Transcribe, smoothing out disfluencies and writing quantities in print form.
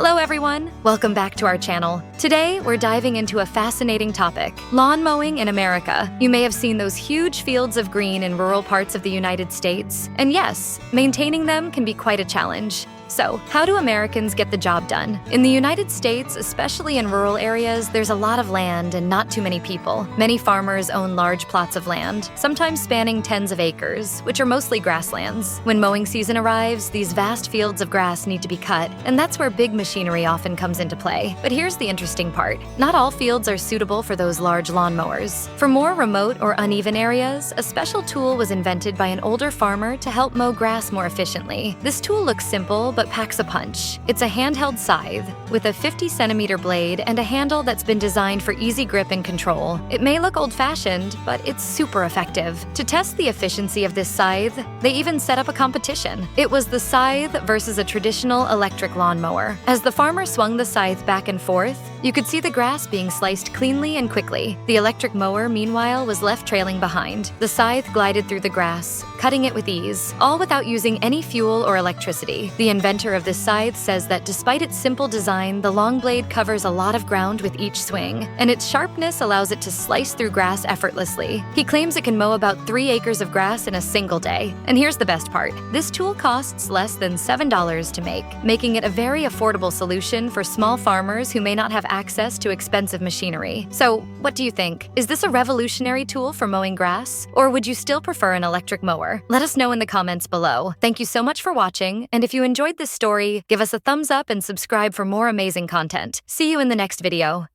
Hello everyone! Welcome back to our channel. Today, we're diving into a fascinating topic, lawn mowing in America. You may have seen those huge fields of green in rural parts of the United States. And yes, maintaining them can be quite a challenge. So, how do Americans get the job done? In the United States, especially in rural areas, there's a lot of land and not too many people. Many farmers own large plots of land, sometimes spanning tens of acres, which are mostly grasslands. When mowing season arrives, these vast fields of grass need to be cut, and that's where big machinery often comes into play. But here's the interesting part. Not all fields are suitable for those large lawnmowers. For more remote or uneven areas, a special tool was invented by an older farmer to help mow grass more efficiently. This tool looks simple, but packs a punch. It's a handheld scythe with a 50-centimeter blade and a handle that's been designed for easy grip and control. It may look old-fashioned, but it's super effective. To test the efficiency of this scythe, they even set up a competition. It was the scythe versus a traditional electric lawnmower. As the farmer swung the scythe back and forth, you could see the grass being sliced cleanly and quickly. The electric mower, meanwhile, was left trailing behind. The scythe glided through the grass, cutting it with ease, all without using any fuel or electricity. The inventor of this scythe says that despite its simple design, the long blade covers a lot of ground with each swing, and its sharpness allows it to slice through grass effortlessly. He claims it can mow about 3 acres of grass in a single day. And here's the best part. This tool costs less than $7 to make, making it a very affordable solution for small farmers who may not have access to expensive machinery. So, what do you think? Is this a revolutionary tool for mowing grass? Or would you still prefer an electric mower? Let us know in the comments below. Thank you so much for watching, and if you enjoyed this story, give us a thumbs up and subscribe for more amazing content. See you in the next video.